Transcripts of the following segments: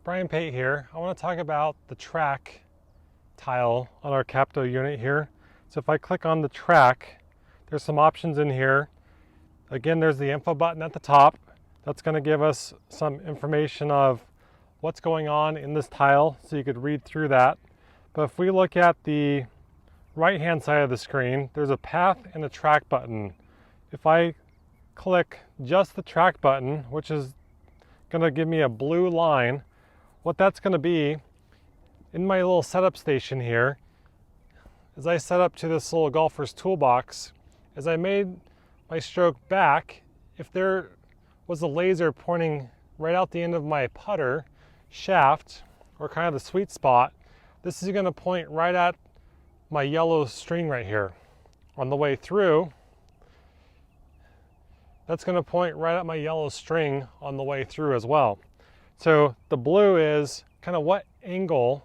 Bryan Pate here. I want to talk about the track tile on our Capto unit here. So if I click on the track, there's some options in here. Again, there's the info button at the top. That's going to give us some information of what's going on in this tile, so you could read through that. But if we look at the right-hand side of the screen, there's a path and a track button. If I click just the track button, which is going to give me a blue line, what that's going to be in my little setup station here, as I set up to this little golfer's toolbox, as I made my stroke back, if there was a laser pointing right out the end of my putter shaft, or kind of the sweet spot, this is going to point right at my yellow string right here. On the way through, that's going to point right at my yellow string on the way through as well. So the blue is kind of what angle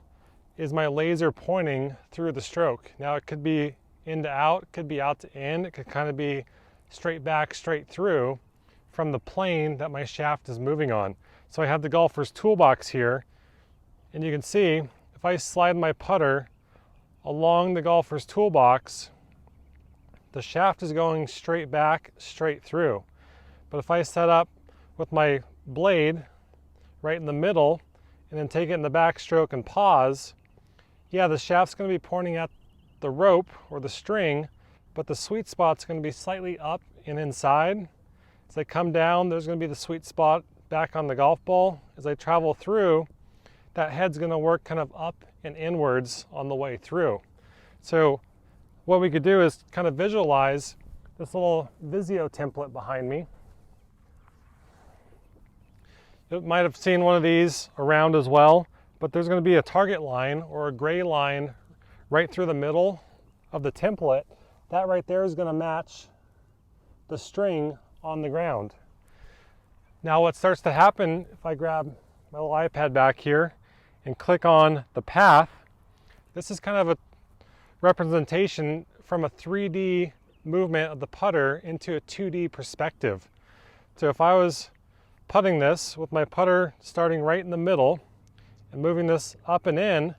is my laser pointing through the stroke. Now it could be in to out, it could be out to in, it could kind of be straight back, straight through from the plane that my shaft is moving on. So I have the golfer's toolbox here, and you can see if I slide my putter along the golfer's toolbox, the shaft is going straight back, straight through. But if I set up with my blade right in the middle and then take it in the backstroke and pause, yeah, the shaft's going to be pointing at the rope or the string, but the sweet spot's going to be slightly up and inside. As I come down, there's going to be the sweet spot back on the golf ball. As I travel through, that head's going to work kind of up and inwards on the way through. So what we could do is kind of visualize this little Visio template behind me. You might have seen one of these around as well, but there's going to be a target line or a gray line right through the middle of the template. That right there is going to match the string on the ground. Now what starts to happen, if I grab my little iPad back here and click on the path, this is kind of a representation from a 3D movement of the putter into a 2D perspective. So if I was putting this with my putter starting right in the middle and moving this up and in,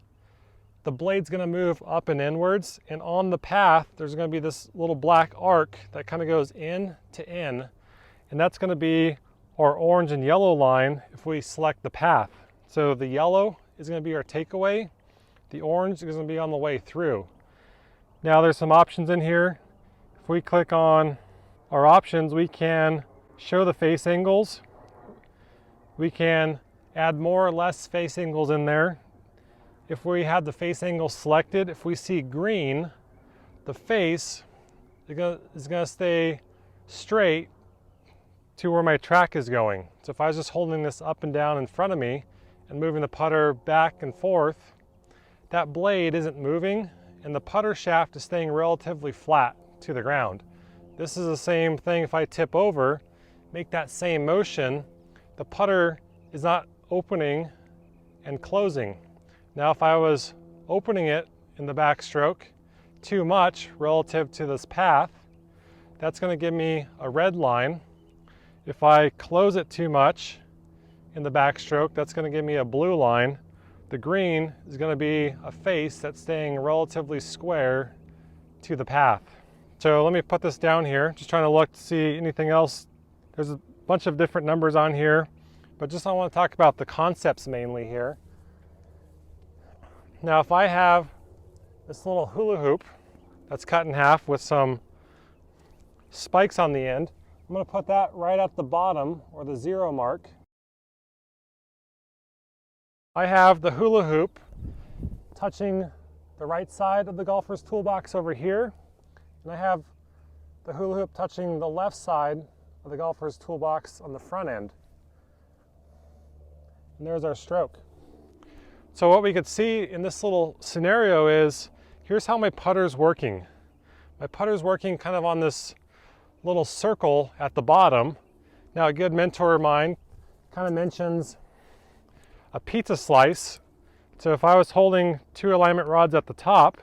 the blade's going to move up and inwards, and on the path there's going to be this little black arc that kind of goes in to in, and that's going to be our orange and yellow line if we select the path. So the yellow is going to be our takeaway, the orange is going to be on the way through. Now there's some options in here. If we click on our options, we can show the face angles. We can add more or less face angles in there. If we have the face angle selected, if we see green, the face is going to stay straight to where my track is going. So if I was just holding this up and down in front of me and moving the putter back and forth, that blade isn't moving and the putter shaft is staying relatively flat to the ground. This is the same thing if I tip over, make that same motion, the putter is not opening and closing. Now if I was opening it in the backstroke too much relative to this path, that's going to give me a red line. If I close it too much in the backstroke, that's going to give me a blue line. The green is going to be a face that's staying relatively square to the path. So let me put this down here, just trying to look to see anything else. There's a bunch of different numbers on here, but just I want to talk about the concepts mainly here. Now if I have this little hula hoop that's cut in half with some spikes on the end, I'm going to put that right at the bottom or the 0 mark. I have the hula hoop touching the right side of the golfer's toolbox over here, and I have the hula hoop touching the left side of the golfer's toolbox on the front end. And there's our stroke. So what we could see in this little scenario is, here's how my putter's working. My putter's working kind of on this little circle at the bottom. Now a good mentor of mine kind of mentions a pizza slice. So if I was holding 2 alignment rods at the top,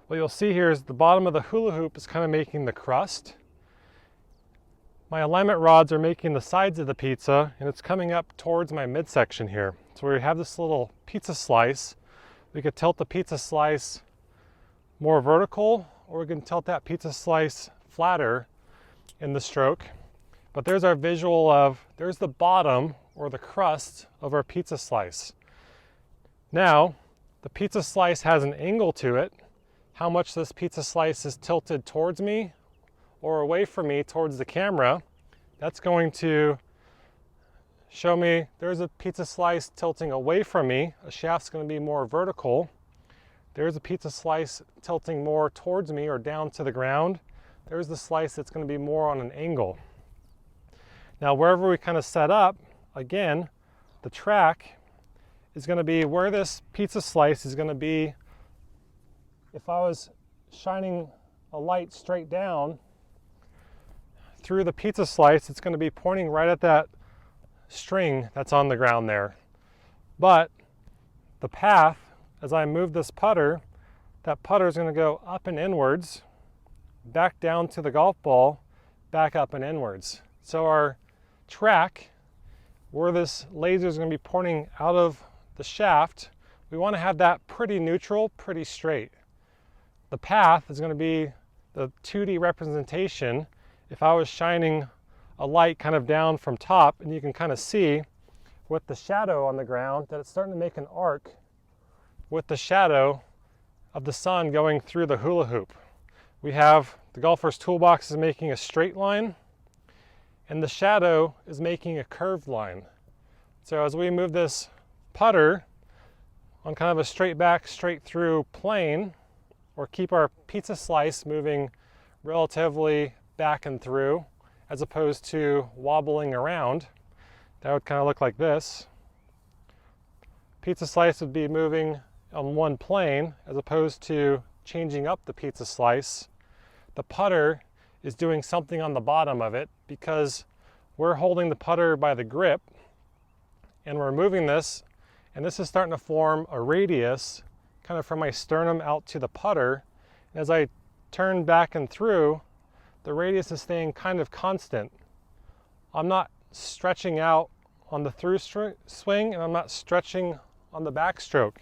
what you'll see here is the bottom of the hula hoop is kind of making the crust. My alignment rods are making the sides of the pizza, and it's coming up towards my midsection here. So we have this little pizza slice. We could tilt the pizza slice more vertical, or we can tilt that pizza slice flatter in the stroke. But there's our visual of, there's the bottom or the crust of our pizza slice. Now, the pizza slice has an angle to it. How much this pizza slice is tilted towards me or away from me towards the camera, that's going to show me there's a pizza slice tilting away from me. A shaft's going to be more vertical. There's a pizza slice tilting more towards me or down to the ground. There's the slice that's going to be more on an angle. Now, wherever we kind of set up, again, the track is going to be where this pizza slice is going to be. If I was shining a light straight down through the pizza slice, it's going to be pointing right at that string that's on the ground there. But the path, as I move this putter, that putter is going to go up and inwards, back down to the golf ball, back up and inwards. So our track, where this laser is going to be pointing out of the shaft, we want to have that pretty neutral, pretty straight. The path is going to be the 2D representation. If I was shining a light kind of down from top, and you can kind of see with the shadow on the ground that it's starting to make an arc with the shadow of the sun going through the hula hoop. We have the golfer's toolbox is making a straight line, and the shadow is making a curved line. So as we move this putter on kind of a straight back, straight through plane, or keep our pizza slice moving relatively back and through, as opposed to wobbling around, that would kind of look like this. Pizza slice would be moving on one plane, as opposed to changing up the pizza slice. The putter is doing something on the bottom of it because we're holding the putter by the grip and we're moving this, and this is starting to form a radius kind of from my sternum out to the putter. As I turn back and through, the radius is staying kind of constant. I'm not stretching out on the through swing, and I'm not stretching on the backstroke.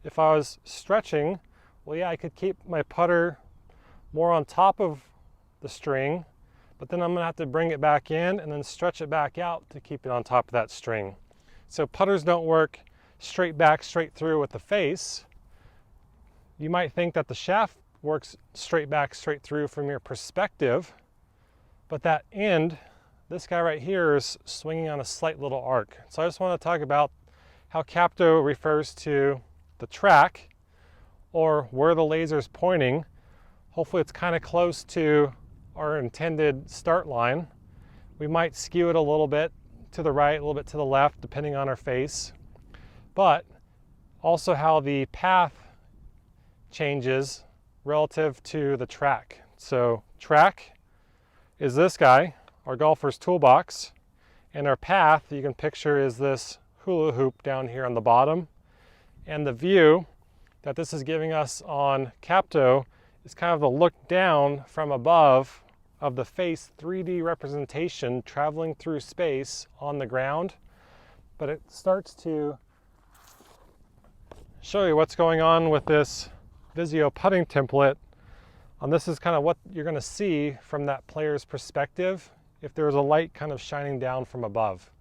If I was stretching, well, yeah, I could keep my putter more on top of the string, but then I'm going to have to bring it back in and then stretch it back out to keep it on top of that string. So putters don't work straight back, straight through with the face. You might think that the shaft works straight back, straight through from your perspective, but that end, this guy right here, is swinging on a slight little arc. So I just want to talk about how Capto refers to the track, or where the laser is pointing. Hopefully it's kind of close to our intended start line. We might skew it a little bit to the right, a little bit to the left, depending on our face, but also how the path changes relative to the track. So track is this guy, our golfer's toolbox, and our path, you can picture, is this hula hoop down here on the bottom. And the view that this is giving us on Capto is kind of the look down from above of the face 3D representation traveling through space on the ground. But it starts to show you what's going on with this Visio putting template. And this is kind of what you're going to see from that player's perspective if there's a light kind of shining down from above.